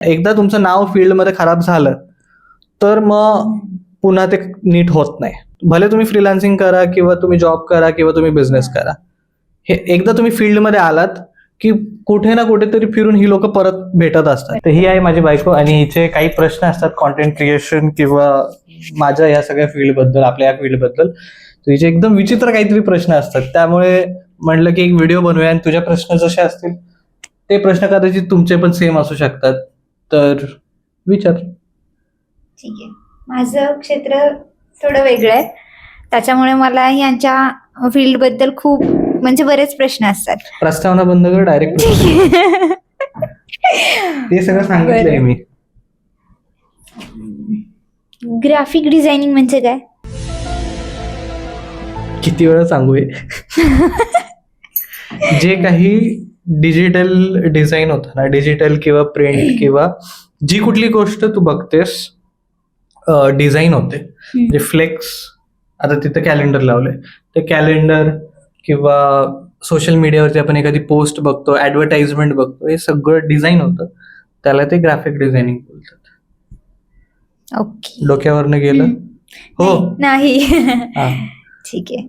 एकदा तुमचं नाव फील्डमध्ये खराब झालं तर मग पुन्हा ते नीट होत नाही. भले तुम्ही फ्रीलान्सिंग करा किंवा तुम्ही जॉब करा किंवा तुम्ही बिझनेस करा, हे एकदा तुम्ही फील्डमध्ये आलात की कुठे ना कुठेतरी फिरून ही लोक परत भेटत असतात. तर ही आहे माझी बायको आणि हिचे काही प्रश्न असतात कॉन्टेंट क्रिएशन किंवा माझ्या या सगळ्या फील्डबद्दल, आपल्या या फील्डबद्दल. हिचे एकदम विचित्र काहीतरी प्रश्न असतात, त्यामुळे म्हटलं की एक व्हिडिओ बनवूया आणि तुझ्या प्रश्न जसे असतील ते प्रश्न कदाचित तुमचे पण सेम असू शकतात. तर विचार. ठीक आहे. माझं क्षेत्र थोडं वेगळं आहे, त्याच्यामुळे मला यांच्या फील्डबद्दल खूप म्हणजे बरेच प्रश्न असतात. प्रस्तावना बंद कर, डायरेक्ट ते सगळं सांगितलंय मी. ग्राफिक डिझायनिंग म्हणजे काय? किती वेळा सांगू हे? जे काही डिजिटल डिझाईन होतं ना, डिजिटल किंवा प्रिंट किंवा जी कुठली गोष्ट तू बघतेस डिझाईन होते, म्हणजे फ्लेक्स, आता तिथं कॅलेंडर लावलंय, ते कॅलेंडर किंवा सोशल मीडियावरती आपण एखादी पोस्ट बघतो, ऍडव्हर्टाइजमेंट बघतो, हे सगळं डिझाईन होतं, त्याला ते ग्राफिक डिझायनिंग बोलतात. ओके. डोक्यावरनं गेलं? हो नाही. हा. ठीक आहे.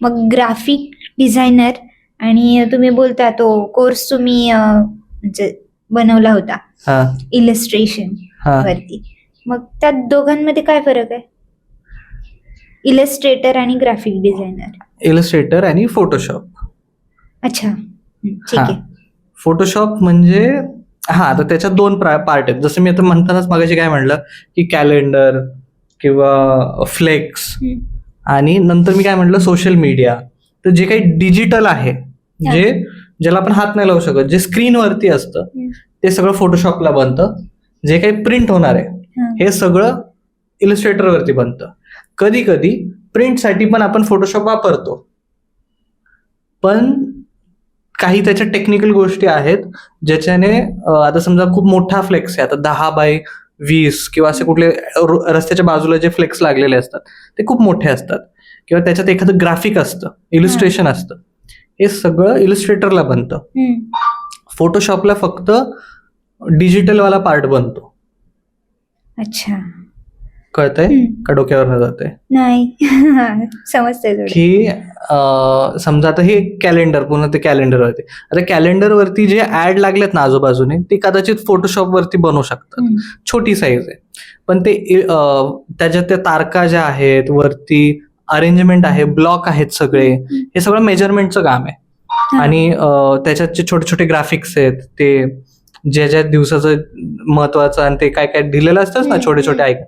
मग ग्राफिक डिझायनर आणि तुम्ही बोलता तो कोर्स तुम्ही म्हणजे बनवला होता हा इलस्ट्रेशन हा वरती, मग त्या दोघांमध्ये काय फरक आहे? इलस्ट्रेटर आणि ग्राफिक डिझायनर. इलस्ट्रेटर आणि फोटोशॉप. अच्छा, ठीक आहे. फोटोशॉप म्हणजे आता त्याच्यात दोन पार्ट आहेत. जसं मी आता म्हणतानाच मागाशी काय म्हणलं की कॅलेंडर किंवा फ्लेक्स, आणि नंतर मी काय म्हटलं सोशल मीडिया. तर जे काही डिजिटल आहे, जे ज्याला आपण हात नाही लावू शकत, जे स्क्रीनवरती असतं, ते सगळं फोटोशॉपला बनतं. जे काही प्रिंट होणार आहे हे सगळं इलस्ट्रेटरवरती बनतं. कधी कधी प्रिंटसाठी पण आपण फोटोशॉप वापरतो, पण काही त्याच्या टेक्निकल गोष्टी आहेत ज्याच्याने आता समजा खूप मोठा फ्लेक्स आहे, आता 10x20 किंवा असे कुठले रस्त्याच्या बाजूला जे फ्लेक्स लागलेले असतात ते खूप मोठे असतात, किंवा त्याच्यात एखादं ग्राफिक असतं, इलस्ट्रेशन असतं, हे सगळं इलस्ट्रेटरला बनतं. फोटोशॉपला फक्त डिजिटलवाला पार्ट बनतो. अच्छा, कळतंय का? डोक्यावर जातंय नाही. समजतंय थोडं. की समजा आता हे कॅलेंडर, पुन्हा ते कॅलेंडरवरती, आता कॅलेंडरवरती जे ऍड लागलेत ना आजूबाजूने, ते कदाचित फोटोशॉपवरती बनवू शकतात. छोटी साईज आहे, पण ते त्याच्यात त्या तारका ज्या आहेत, वरती अरेंजमेंट आहे, ब्लॉक आहेत सगळे, हे सगळं मेजरमेंटचं काम आहे. आणि त्याच्यात जे छोटे छोटे ग्राफिक्स आहेत, ते ज्या दिवसाचं महत्वाचं आणि ते काय काय दिलेलं असतं ना, छोटे छोटे आयकॉन,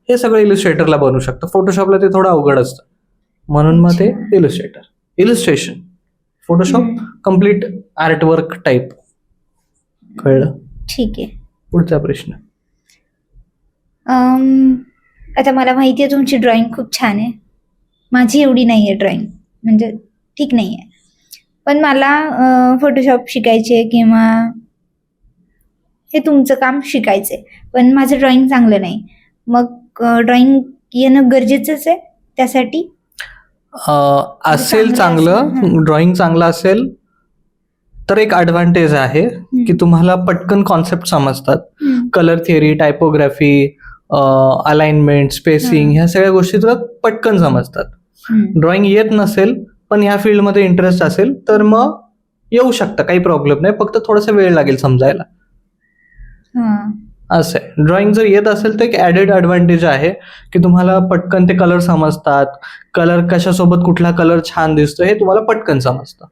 हे सगळं इलस्ट्रेटरला बनवू शकतं. फोटोशॉपला ते थोडं अवघड असतं, म्हणून मग ते Illustrator. Illustration, Photoshop complete artwork type. कळलं? ठीक आहे. पुढचा प्रश्न. आता मला माहिती आहे तुमची ड्रॉइंग खूप छान आहे, माझी एवढी नाही आहे ड्रॉइंग, म्हणजे ठीक नाही आहे, पण मला फोटोशॉप शिकायचे किंवा हे तुमचं काम शिकायचंय, पण माझं ड्रॉइंग चांगलं नाही. मग ड्रॉइंग येणं गरजेचंच आहे त्यासाठी? असेल चांगलं, ड्रॉइंग चांगलं असेल तर एक ॲडव्हान्टेज आहे की तुम्हाला पटकन कॉन्सेप्ट समजतात. कलर थिअरी, टायपोग्राफी, अलाइनमेंट, स्पेसिंग, ह्या सगळ्या गोष्टी तुला पटकन समजतात. ड्रॉइंग येत नसेल पण ह्या फील्डमध्ये इंटरेस्ट असेल तर मग येऊ शकतं, काही प्रॉब्लेम नाही, फक्त थोडासा वेळ लागेल समजायला. असं आहे. ड्रॉइंग जर येत असेल तर एक ॲडेड ॲडव्हान्टेज आहे की तुम्हाला पटकन ते कलर समजतात, कलर कशासोबत कुठला कलर छान दिसतो हे तुम्हाला पटकन समजतं.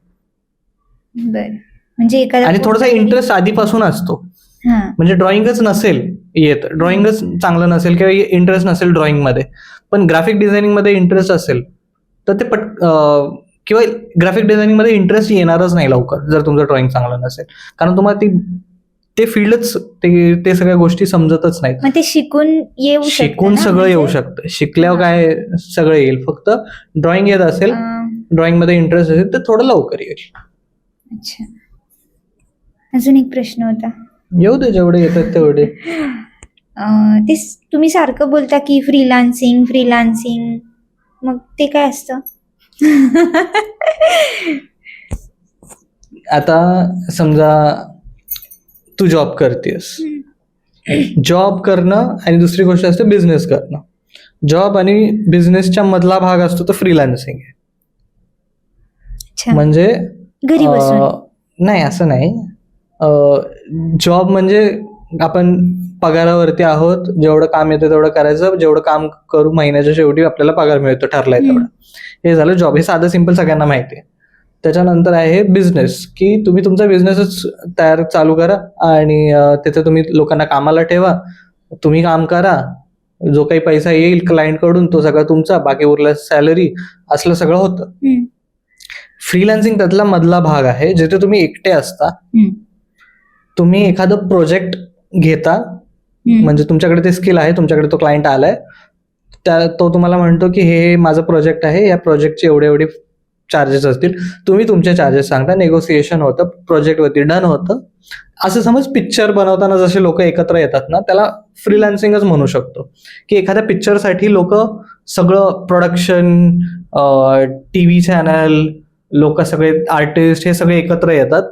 म्हणजे आणि थोडासा इंटरेस्ट आधीपासून असतो. म्हणजे ड्रॉइंगच नसेल येत, ड्रॉइंगच चांगलं नसेल किंवा इंटरेस्ट नसेल ड्रॉइंग मध्ये, पण ग्राफिक डिझायनिंग मध्ये इंटरेस्ट असेल तर ते किंवा ग्राफिक डिझायनिंग मध्ये इंटरेस्ट येणारच नाही लवकर जर तुमचं ड्रॉइंग चांगलं नसेल, कारण तुम्हाला ते फील्डच ते सगळ्या गोष्टी समजतच नाहीत. ते शिकून सगळं येऊ शकतं. शिकल्यावर काय सगळं येईल, फक्त ड्रॉइंग येत असेल, ड्रॉइंग मध्ये इंटरेस्ट असेल तर थोडं लवकर येईल. अच्छा, अजून एक प्रश्न होता. येऊ दे, जेवढे येतात तेवढे. ते तुम्ही सारखं बोलता की फ्रीलान्सिंग, मग ते काय असतं? आता समजा तू जॉब करतेस. जॉब करणं आणि दुसरी गोष्ट असते बिझनेस करणं. जॉब आणि बिझनेसच्या मधला भाग असतो तो फ्रीलान्सिंग आहे. अच्छा. म्हणजे घरी बसून. नाही असं नाही. जॉब म्हणजे आपण पगारावरती आहोत, जेवढं काम येतं तेवढं करायचं, जेवढं काम करू महिन्याच्या शेवटी आपल्याला पगार मिळतो ठरलाय तेवढा. हे झालं जॉब. हे साधं सिंपल सगळ्यांना माहिती आहे. त्याच्यानंतर आहे बिझनेस, की तुम्ही तुमचा बिझनेसच चालू करा आणि तिथे तुम्ही लोकांना कामाला ठेवा, तुम्ही काम करा, जो काही पैसा येईल क्लायंट कडून तो सगळा तुमचा, बाकी उरला सॅलरी, असलं सगळं होतं. फ्रीलान्सिंग त्यातला मधला भाग आहे जिथे तुम्ही एकटे असता. तुम्ही एखादं प्रोजेक्ट घेता, म्हणजे तुमच्याकडे ते स्किल आहे, तुमच्याकडे तो क्लायंट आलाय, तो तुम्हाला म्हणतो की हे माझं प्रोजेक्ट आहे, या प्रोजेक्टचे एवढे एवढे चार्जेस असतील, तुम्ही तुमचे चार्जेस सांगता, नेगोसिएशन होतं, प्रोजेक्ट वरती डन होतं. असं समज पिक्चर बनवताना जसे लोक एकत्र येतात ना, त्याला फ्रीलान्सिंगच म्हणू शकतो. की एखाद्या पिक्चरसाठी लोक सगळं प्रोडक्शन, टीव्ही चॅनल, लोक सगळे आर्टिस्ट हे सगळे एकत्र येतात,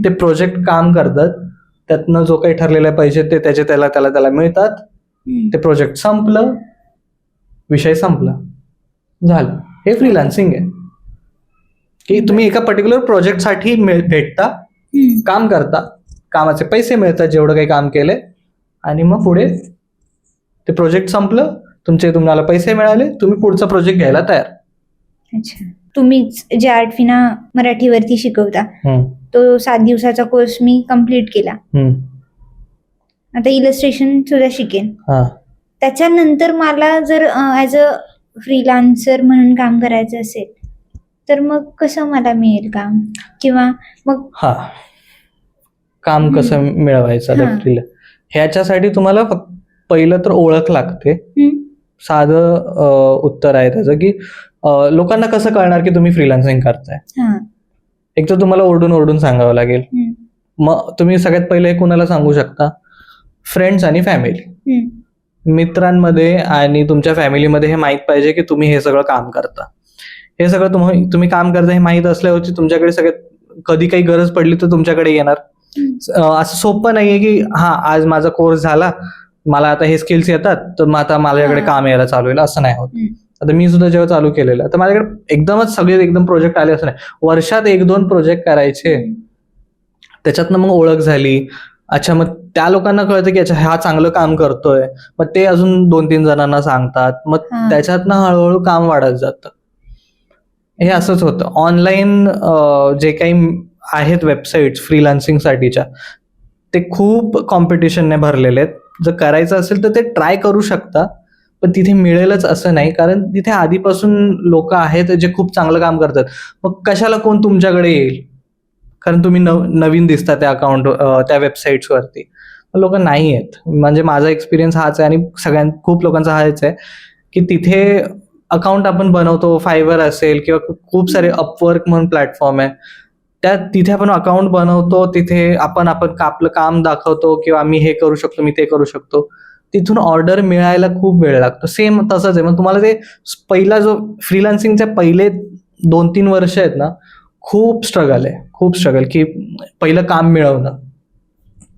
ते प्रोजेक्ट काम करतात, त्यातनं जो काही ठरलेले पैसे ते त्याचे त्याला मिळतात, ते प्रोजेक्ट संपलं, विषय संपला, झालं. हे फ्रीलान्सिंग आहे की तुम्ही एका पर्टिक्युलर प्रोजेक्टसाठी भेटता, काम करता, कामाचे पैसे मिळतात जेवढं काही काम केलंय, आणि मग पुढे ते प्रोजेक्ट संपलं, तुम्हाला पैसे मिळाले, तुम्ही पुढचा प्रोजेक्ट घ्यायला तयार. अच्छा. तुम्ही जे आर्टफिना मराठीवरती शिकवता तो 7 दिवसाचा कोर्स मी कम्प्लीट केला. आता इलस्ट्रेशन सुद्धा शिकेन. त्याच्यानंतर मला जर ऍज अ फ्रीलान्सर म्हणून काम करायचं असेल तर मग कसं मला मिळेल काम, किंवा मग काम कसं मिळवायचं ह्याच्यासाठी तुम्हाला पहिलं तर ओळख लागते. साधं उत्तर आहे त्याचं की लोकांना कसं कळणार की तुम्ही फ्रीलान्सिंग करताय. एक तर तुम्हाला ओरडून ओरडून सांगावं लागेल. मग तुम्ही सगळ्यात पहिले कुणाला सांगू शकता, फ्रेंड्स आणि फॅमिली. मित्रांमध्ये आणि तुमच्या फॅमिलीमध्ये हे माहित पाहिजे की तुम्ही हे सगळं काम करता. हे सगळं तुम्ही काम करता हे माहित असल्यावरती तुमच्याकडे सगळ्यात कधी काही गरज पडली तर तुमच्याकडे येणार. असं सोपं नाहीये की आज माझा कोर्स झाला, मला आता हे स्किल्स येतात तर मग आता माझ्याकडे काम यायला चालू होईल, असं नाही होत. आता मी सुद्धा जेव्हा चालू केलेलं तर माझ्याकडे एकदमच सगळे एकदम प्रोजेक्ट आले असं नाही, वर्षात 1-2 प्रोजेक्ट करायचे, त्याच्यातनं मग ओळख झाली. अच्छा, मग त्या लोकांना कळतं की अच्छा हा चांगलं काम करतोय, मग ते अजून 2-3 जणांना सांगतात, मग त्याच्यातनं हळूहळू काम वाढत जातं. हे असंच होतं. ऑनलाईन जे काही आहेत वेबसाईट्स फ्रीलान्सिंग साठीच्या, ते खूप कॉम्पिटिशनने भरलेले आहेत. जर करायचं असेल तर ते ट्राय करू शकता, पण तिथे मिळेलच असं नाही, कारण तिथे आधीपासून लोक आहेत जे खूप चांगलं काम करतात. मग कशाला कोण तुमच्याकडे येईल, कारण तुम्ही नवीन दिसता त्या त्या वेबसाईट्सवरती. लोक नाही आहेत. म्हणजे माझा एक्सपिरियन्स हाच आहे आणि खूप लोकांचा हाच आहे की तिथे अकाउंट आपण बनवतो, फायवर असेल किंवा खूप सारे अपवर्क म्हणून प्लॅटफॉर्म आहे, तिथे आपण अकाउंट बनवतो, तिथे आपण आपलं काम दाखवतो किंवा आम्ही हे करू शकतो, मी ते करू शकतो, तिथून ऑर्डर मिळायला खूप वेळ लागतो. सेम तसंच आहे. मग तुम्हाला ते पहिला जो फ्रीलान्सिंगचे पहिले 2-3 वर्ष आहेत ना, खूप स्ट्रगल की पहिलं काम मिळवणं,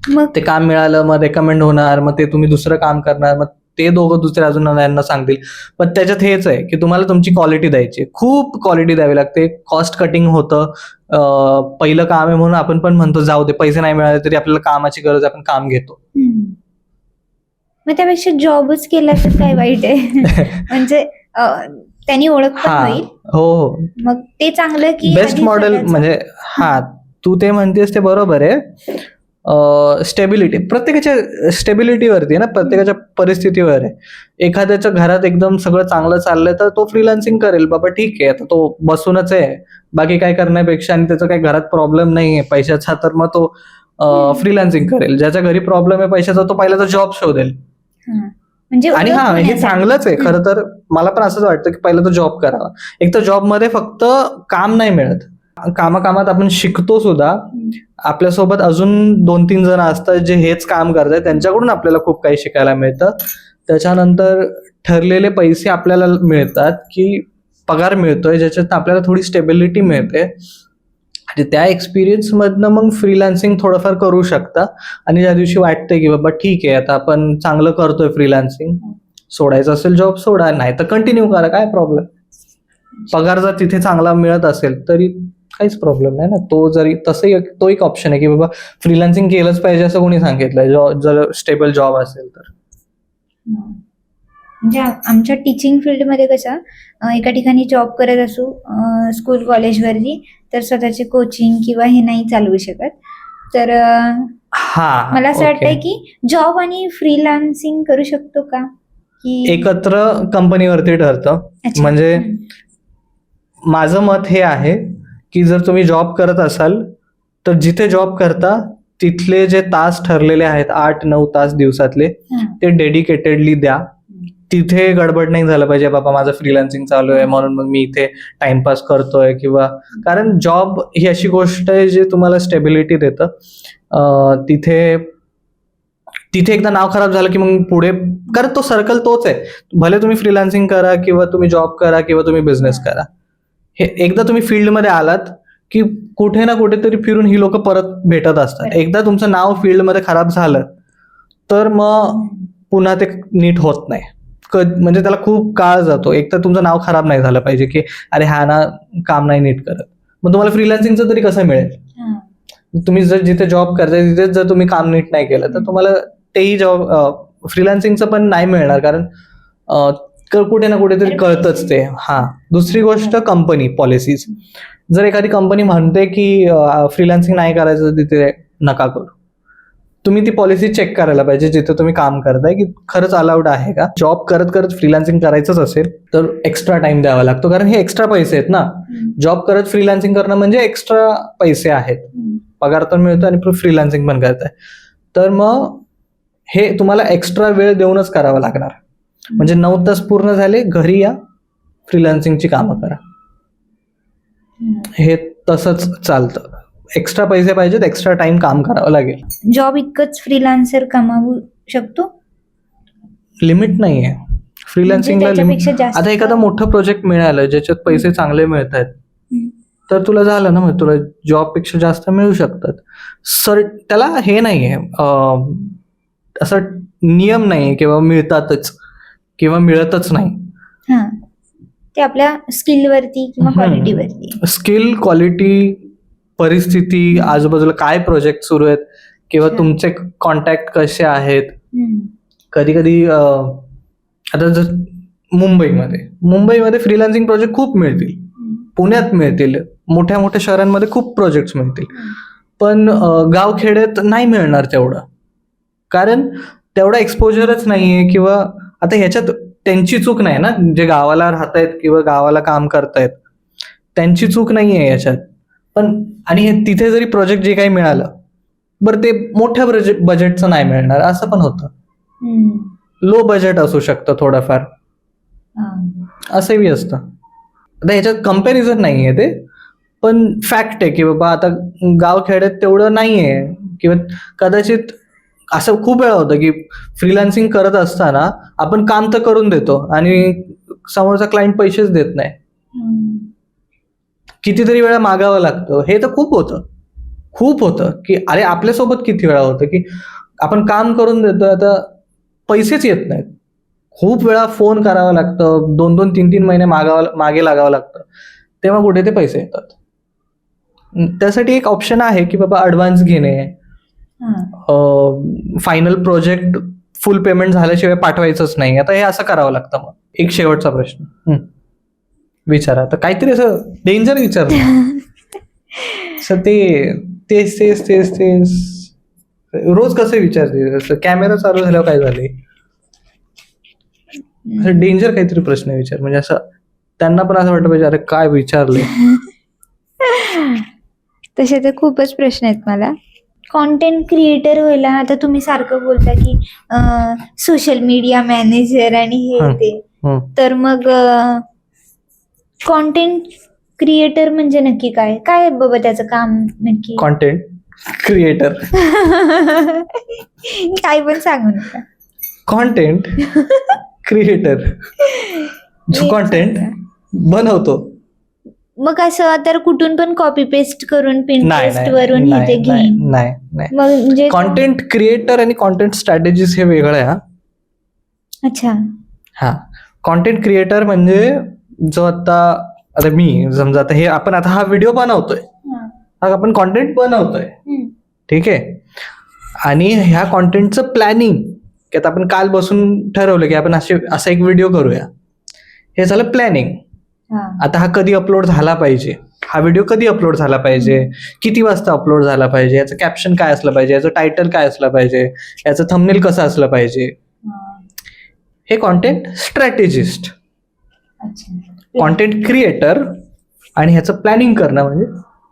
मग ते काम मिळालं, मग रेकमेंड होणार, मग ते तुम्ही दुसरं काम करणार, मग ते दोघं दुसरे अजून यांना सांगतील. पण त्याच्यात हेच आहे की तुम्हाला तुमची क्वालिटी द्यायची, खूप क्वालिटी द्यावी लागते. कॉस्ट कटिंग होतं. पहिलं काम आहे म्हणून आपण पण म्हणतो जाऊ दे, पैसे नाही मिळाले तरी आपल्याला कामाची गरज, आपण काम घेतो. मग त्यापेक्षा जॉबच केला तर काय वाईट आहे. म्हणजे त्यांनी ओळख पण होईल. हो, मग ते चांगलं की बेस्ट मॉडेल. म्हणजे तू ते म्हणतेस ते बरोबर आहे. स्टेबिलिटी प्रत्येकाच्या स्टेबिलिटीवरती आहे ना, प्रत्येकाच्या परिस्थितीवर आहे. एखाद्याच्या घरात एकदम सगळं चांगलं चाललंय तर तो फ्रीलान्सिंग करेल, बाबा ठीक आहे, आता तो बसूनच आहे बाकी काय करण्यापेक्षा, आणि त्याचा काही घरात प्रॉब्लेम नाहीये पैशाचा, तर मग तो फ्रीलान्सिंग करेल. ज्याच्या घरी प्रॉब्लेम आहे पैशाचा तो पहिला तर जॉब शोधेल. म्हणजे आणि हे चांगलंच आहे खरं तर. मला पण असंच वाटतं की पहिला तो जॉब करावा. एक तर जॉबमध्ये फक्त काम नाही मिळत, कामात आपण शिकतो सुद्धा. आपल्यासोबत अजून 2-3 जण असतात जे हेच काम करतात, त्यांच्याकडून आपल्याला खूप काही शिकायला मिळतं. त्याच्यानंतर ठरलेले पैसे आपल्याला मिळतात, की पगार मिळतोय, ज्याच्यात आपल्याला थोडी स्टेबिलिटी मिळते. आणि त्या एक्सपिरियन्समधनं मग फ्रीलान्सिंग थोडंफार करू शकता. आणि ज्या दिवशी वाटतंय की बाबा ठीक आहे आता आपण चांगलं करतोय फ्रीलान्सिंग, सोडायचं असेल जॉब सोडा, नाही तर कंटिन्यू करा, काय प्रॉब्लेम. पगार जर तिथे चांगला मिळत असेल तरी काहीच प्रॉब्लेम नाही ना. तो जरी तसंही तो एक ऑप्शन आहे की बाबा फ्रीलान्सिंग केलंच पाहिजे असं कोणी सांगितलंय, जर स्टेबल जॉब असेल तर. म्हणजे आमच्या टीचिंग फील्डमध्ये कसं एका ठिकाणी जॉब करत असू स्कूल कॉलेजवरती, तर स्वतःचे कोचिंग किंवा हे नाही चालवू शकत. तर हा, मला असं ओके. वाटतंय की जॉब आणि फ्रीलान्सिंग करू शकतो का, की एकत्र कंपनीवरती ठरतं. अच्छा. म्हणजे माझं मत हे आहे की जर तुम्ही जॉब करत असाल तर जिथे जॉब करता तिथले जे तास ठरलेले आहेत 8-9 तास दिवसातले, हं. ते डेडिकेटेडली द्या. तिथे गडबड नाही झालं पाहिजे बाबा माझं फ्रीलान्सिंग चालू आहे म्हणून मग मी इथे टाइमपास करतोय किंवा. कारण जॉब ही अशी गोष्ट आहे जी तुम्हाला स्टेबिलिटी देतं. तिथे तिथे एकदा नाव खराब झालं की मग पुढे, कारण तो सर्कल तोच आहे. भले तुम्ही फ्रीलान्सिंग करा किंवा तुम्ही जॉब करा किंवा तुम्ही बिझनेस करा, हे एकदा तुम्ही फील्डमध्ये आलात की कुठे ना कुठेतरी फिरून ही लोक परत भेटत असतात. एकदा तुमचं नाव फील्डमध्ये खराब झालं तर मग पुन्हा ते नीट होत नाही. म्हणजे त्याला खूप काळ जातो. एक तर तुमचं नाव खराब नाही झालं पाहिजे की अरे हा ना काम नाही नीट करत, मग तुम्हाला फ्रीलान्सिंगचं तरी कसं मिळेल. तुम्ही जर जिथे जॉब करताय तिथेच जर तुम्ही काम नीट नाही केलं तर तुम्हाला तेही जॉब फ्रीलान्सिंगचं पण नाही मिळणार. कारण कुठे ना कुठेतरी कळतंच ते. हा, दुसरी गोष्ट कंपनी पॉलिसीज. जर एखादी कंपनी म्हणते की फ्रीलान्सिंग नाही करायचं तिथे नका करू. तुम्ही ती पॉलिसी चेक करायला पाहिजे जिथे तुम्ही काम करताय की खरंच अलाउड आहे का. जॉब करत करत फ्रीलान्सिंग करायचंच असेल तर एक्स्ट्रा टाइम द्यावा लागतो, कारण हे एक्स्ट्रा पैसे आहेत ना. जॉब करत फ्रीलान्सिंग करणं म्हणजे एक्स्ट्रा पैसे आहेत, पगार पण मिळतो आणि फ्रीलान्सिंग पण करताय. तर मग हे तुम्हाला एक्स्ट्रा वेळ देऊनच करावं लागणार. म्हणजे 9 तास पूर्ण झाले, घरी या, फ्रीलान्सिंगची कामं करा. हे तसंच चालतं. एक्स्ट्रा पैसे पाहिजेत, एक्स्ट्रा टाइम काम करावं लागेल. जॉब इतकंच फ्रीलान्सर कमावू शकतो, लिमिट नाहीये फ्रीलान्सिंगला. त्याच्यापेक्षा जास्त. आता एखादा मोठं प्रोजेक्ट मिळालं ज्याच्यात पैसे चांगले मिळत आहेत तर तुला झालं ना, मग तुला जॉब पेक्षा जास्त मिळू शकतात. सर त्याला हे नाहीये, असं नियम नाहीये किंवा मिळतातच किंवा मिळतच नाही. हा, ते आपल्या स्किलवरती किंवा क्वालिटीवरती. स्किल, क्वालिटी, परिस्थिती, आजूबाजूला काय प्रोजेक्ट सुरू आहेत किंवा तुमचे कॉन्टॅक्ट कसे आहेत. कधी कधी आता जर मुंबईमध्ये फ्रीलान्सिंग प्रोजेक्ट खूप मिळतील, पुण्यात मिळतील, मोठ्या मोठ्या शहरांमध्ये खूप प्रोजेक्ट्स मिळतील. पण गावखेड्यात नाही मिळणार तेवढं, कारण तेवढा एक्सपोजरच नाहीये. किंवा आता ह्याच्यात त्यांची चूक नाही ना, जे गावाला राहतायत किंवा गावाला काम करतायत त्यांची चूक नाहीये याच्यात. पण आणि तिथे जरी प्रोजेक्ट जे काही मिळालं, बरं ते मोठ्या बजेटचं नाही मिळणार, असं पण होतं. लो बजेट असू शकतं थोडंफार, असंही असतं. आता ह्याच्यात कम्पॅरिझन नाहीये ते, पण फॅक्ट आहे की बाबा आता गावखेड्यात तेवढं नाहीये. किंवा कदाचित असं खूप वेळा होतं की फ्रीलान्सिंग करत असताना आपण काम तर करून देतो आणि समोरचा क्लायंट पैसेच देत नाही. कितीतरी वेळा मागावं लागतं. हे तर खूप होतं की अरे आपल्यासोबत किती वेळा होतं की आपण काम करून देतो, आता पैसेच येत नाहीत. खूप वेळा फोन करावा लागतं, 2-2, 3-3 महिने मागे लागावं लागतं, तेव्हा कुठे ते पैसे येतात. त्यासाठी एक ऑप्शन आहे की बाबा ॲडव्हान्स घेणे, फायनल प्रोजेक्ट फुल पेमेंट झाल्याशिवाय पाठवायचंच नाही. आता हे असं करावं लागतं. मग एक शेवटचा प्रश्न विचारा, तर काहीतरी असं डेंजर विचारलं. तेच रोज कसे विचारते, कॅमेरा चालू झाल्यावर काय झाले, डेंजर काहीतरी प्रश्न विचार. म्हणजे असं त्यांना पण असं वाटतं पाहिजे अरे काय विचारले. तसे तर खूपच प्रश्न आहेत मला. कॉन्टेंट क्रिएटर व्हायला आता तुम्ही सारखं बोलता की सोशल मीडिया मॅनेजर आणि हे ते, तर मग कॉन्टेंट क्रिएटर म्हणजे नक्की काय काय बाबा त्याचं काम नक्की? कॉन्टेंट क्रिएटर काय पण सांगू नका. कॉन्टेंट क्रिएटर जो कॉन्टेंट बनवतो मग असं तर कुठून पण कॉपी पेस्ट करून नाही पिंटरेस्ट वरून हे ते नाही घेईन. नाही नाही. मग म्हणजे कॉन्टेंट क्रिएटर आणि कॉन्टेंट स्ट्रॅटेजिस्ट हे वेगळं आहे. अच्छा. हा, कॉन्टेंट क्रिएटर म्हणजे जो आता मी समजा आता हा व्हिडिओ बनवतोय, हा आपण कॉन्टेंट बनवतोय, ठीक आहे. आणि ह्या कॉन्टेंटचं प्लॅनिंग, की आता आपण काल बसून ठरवलं की आपण असा एक व्हिडिओ करूया, हे झालं प्लॅनिंग. आता हा कधी अपलोड झाला पाहिजे, हा व्हिडिओ कधी अपलोड झाला पाहिजे, किती वाजता अपलोड झाला पाहिजे, याचं कॅप्शन काय असलं पाहिजे, याचं टायटल काय असलं पाहिजे, याचं थंबनेल कसं असलं पाहिजे, हे कॉन्टेंट स्ट्रॅटेजिस्ट. कॉन्टेंट क्रिएटर आणि ह्याचं प्लॅनिंग करणं म्हणजे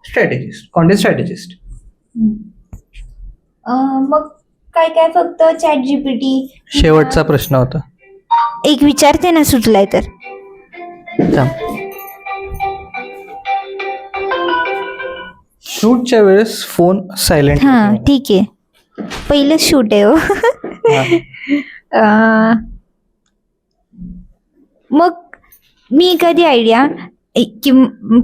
स्ट्रॅटेजिस्ट, कॉन्टेंट स्ट्रॅटेजिस्ट. मग काय काय फक्त चॅट जीपीटी? शेवटचा प्रश्न होता. एक विचारते ना, सुचलाय तर. शूटच्या वेळेस फोन सायलेंट. हा ठीक आहे, पहिलं शूट आहे हो. मग मी एखादी आयडिया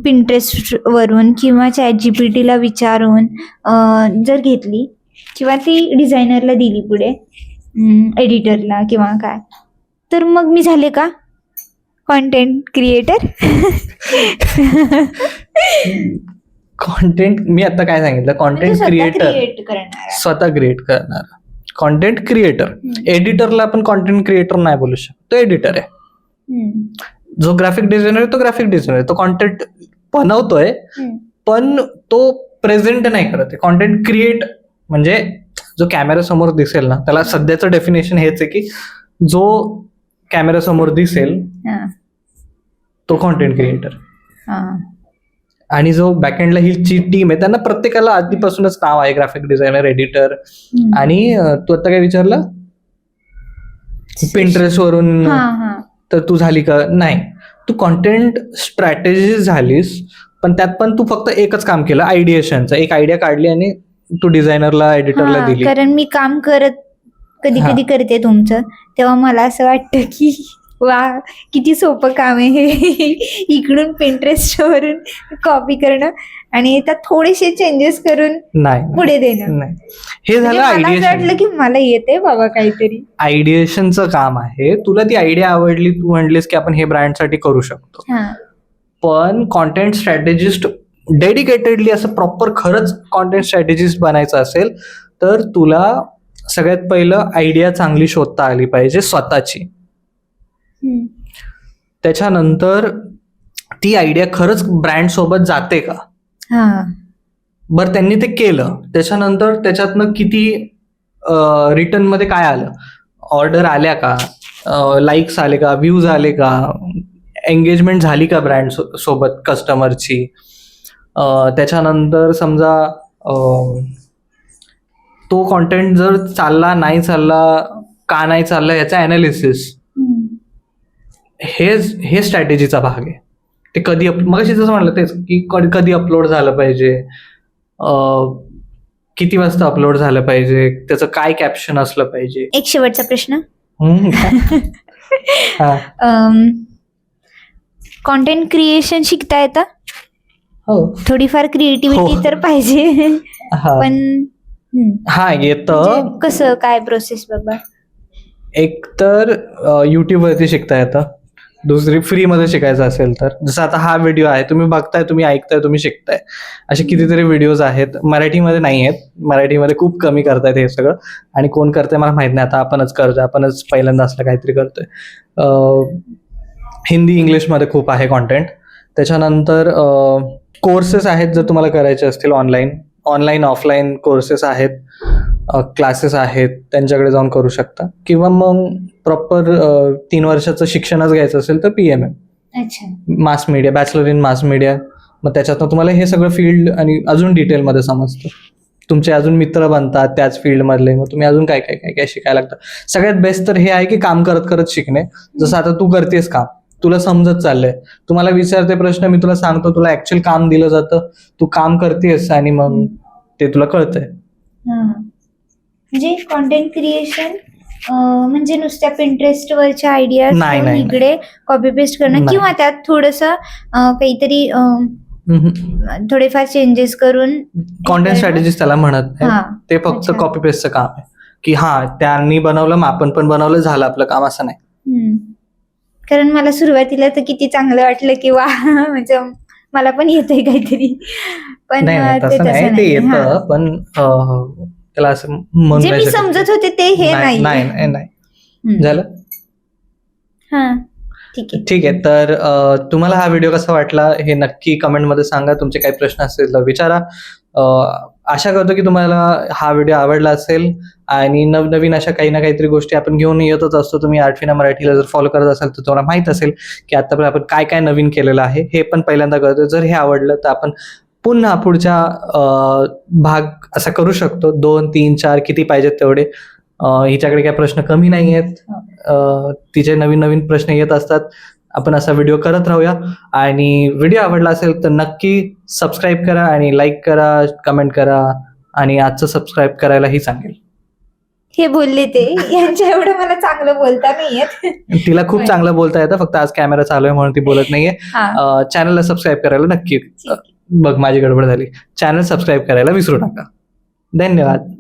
पिंटरेस्ट वरून किंवा चॅट जीपीटीला विचारून जर घेतली किंवा ती डिझायनरला दिली पुढे, एडिटरला किंवा काय, तर मग मी झाले का कॉन्टेंट क्रिएटर? कॉन्टेंट मी आता काय सांगितलं, कॉन्टेंट क्रिएटर स्वतः क्रिएट करणार. कॉन्टेंट क्रिएटर, एडिटरला आपण कॉन्टेंट क्रिएटर नाही बोलू शकतो, तो एडिटर आहे. जो ग्राफिक डिझायनर आहे तो ग्राफिक डिझायनर आहे, तो कॉन्टेंट बनवतोय पण तो प्रेझेंट नाही करत आहे. कॉन्टेंट क्रिएट म्हणजे जो कॅमेरा समोर दिसेल ना, त्याला सध्याचं डेफिनेशन हेच आहे की जो कॅमेरा समोर दिसेल तो कॉन्टेंट क्रिएटर. आणि जो बॅकएंडला ही जी टीम आहे त्यांना प्रत्येकाला आधीपासूनच नाव आहे, ग्राफिक डिझायनर, एडिटर. आणि तू आता काय विचारलं, पिंटरेस्ट वरून तर तू झाली का? नाही, तू कॉन्टेंट स्ट्रॅटेजी झालीस, पण त्यात पण तू फक्त एकच काम केलं, आयडिएशनचं. एक आयडिया काढली आणि तू डिझायनरला, एडिटरला दिली. कारण मी काम कधी कधी करते तुमचं, तेव्हा मला असं वाटतं की वा किती सोपं काम आहे हे. इकडून पिंटरेस्ट वरून कॉपी करणं आणि त्यात थोडेसे चेंजेस करून पुढे देणं. नाही, हे झालं आयडिएशन. वाटलं की मला येते बाबा काहीतरी. आयडिएशनचं काम आहे. तुला ती आयडिया आवडली, तू म्हणलीस की आपण हे ब्रँडसाठी करू शकतो. पण कॉन्टेंट स्ट्रॅटेजिस्ट डेडिकेटेडली असं प्रॉपर खरंच कॉन्टेंट स्ट्रॅटेजिस्ट बनायचं असेल तर तुला सगळ्यात पहिलं आयडिया चांगली शोधता आली पाहिजे स्वतःची. त्याच्यानंतर ती आयडिया खरंच ब्रँड सोबत जाते का, बरं त्यांनी ते केलं, त्याच्यानंतर त्याच्यातनं किती रिटर्न मध्ये काय आलं, ऑर्डर आल्या का, लाईक्स आले का, व्ह्यूज आले का, एंगेजमेंट झाली का ब्रँड सोबत कस्टमरची. त्याच्यानंतर समजा तो कॉन्टेंट जर चालला नाही चालला, का नाही चालला, याचा ॲनालिसिस, हे स्ट्रॅटेजीचा भाग आहे. ते कधी मगाशी जसं म्हणलं तेच की कधी अपलोड झालं पाहिजे, किती वाजता अपलोड झालं पाहिजे, त्याचं काय कॅप्शन असलं पाहिजे. एक शेवटचा प्रश्न, कॉन्टेंट क्रिएशन शिकता येतं? हो, थोडीफार क्रिएटिव्हिटी तर पाहिजे. पण येतं. कसं काय प्रोसेस बाबा? एक तर युट्यूब वरती शिकता येतं, दुसरी फ्रीमध्ये शिकायचं असेल तर जसं आता हा व्हिडिओ आहे, तुम्ही बघताय, तुम्ही ऐकताय, तुम्ही शिकताय, असे कितीतरी व्हिडिओज आहेत. मराठीमध्ये नाही आहेत, मराठीमध्ये खूप कमी करतायत हे सगळं, आणि कोण करतंय मला माहित नाही. आता आपणच करतोय, आपणच पहिल्यांदा असलं काहीतरी करतोय. हिंदी इंग्लिशमध्ये खूप आहे कॉन्टेंट. त्याच्यानंतर कोर्सेस आहेत जर तुम्हाला करायचे असतील, ऑनलाईन ऑफलाईन कोर्सेस आहेत, क्लासेस आहेत, त्यांच्याकडे जाऊन करू शकता. किंवा मग प्रॉपर 3 वर्षाचं शिक्षणच घ्यायचं असेल तर PMM, mass media, bachelor in mass media. मग त्याच्यातनं तुम्हाला हे सगळं फील्ड आणि अजून डिटेलमध्ये समजतं. तुमचे अजून मित्र बनतात त्याच फील्डमधले, मग तुम्ही अजून काय काय काय काय शिकायला लागतं. सगळ्यात बेस्ट तर हे आहे की काम करत करत शिकणे. जसं आता तू करतेस काम, तुला समजत चाललंय, तुम्हाला विचारते प्रश्न, मी तुला सांगतो, तुला ऍक्च्युअल काम दिलं जातं, तू काम करतेस आणि मग ते तुला कळतंय. म्हणजे कॉन्टेंट क्रिएशन म्हणजे नुसत्या Pinterest वरच्या आयडिया नाही, नाही. इकडे कॉपी पेस्ट करणं नाही. किंवा त्यात थोडस काहीतरी थोडेफार चेंजेस करून कॉन्टेंट स्ट्रॅटेजीज त्याला म्हणत हा. नाही, ते फक्त अच्छा. कॉपी पेस्टचं काम आहे की त्यांनी बनवलं मग आपण पण बनवलं, झालं आपलं काम, असं नाही. कारण मला सुरुवातीला तर किती चांगलं वाटलं की वा म्हणजे मला पण येतंय काहीतरी, पण नाही ते तसं तसं नाही, ते नाही. हा. येतं पण त्याला असं म्हणू जे नाही मी शकत. समजत होते ते हे नाही नाही. नाही नाही. झालं. हा ठीक आहे. ठीक आहे, तर तुम्हाला हा व्हिडिओ कसा वाटला हे नक्की कमेंटमध्ये सांगा. तुमचे काही प्रश्न असतील तर विचारा. आशा करतो की तुम्हाला हा व्हिडिओ आवडला असेल आणि नवनवीन अशा काही ना काहीतरी गोष्टी आपण घेऊन येतच असतो. तुम्ही आठवीना मराठीला जर फॉलो करत असाल तर तुम्हाला माहित असेल की आतापर्यंत आपण काय काय नवीन केलेलं आहे, हे पण पहिल्यांदा करतो. जर हे आवडलं तर आपण पुन्हा पुढच्या भाग असा करू शकतो, 2, 3, 4 किती पाहिजेत तेवढे. हिच्याकडे काही प्रश्न कमी नाही आहेत, तिचे नवीन नवीन प्रश्न येत असतात. आपण असा व्हिडिओ करत राहूया. आणि व्हिडिओ आवडला असेल तर नक्की सबस्क्राईब करा आणि लाईक करा, कमेंट करा आणि आजचं सबस्क्राईब करायलाही सांगेल. हे बोलले ते यांच्या एवढं मला चांगलं बोलता नाही येत. तिला खूप चांगलं बोलता येतं, फक्त आज कॅमेरा चालू आहे म्हणून ती बोलत नाहीये. हा. चॅनलला सबस्क्राईब करायला नक्की, बघ माझी गडबड झाली, चॅनल सबस्क्राईब करायला विसरू नका. धन्यवाद.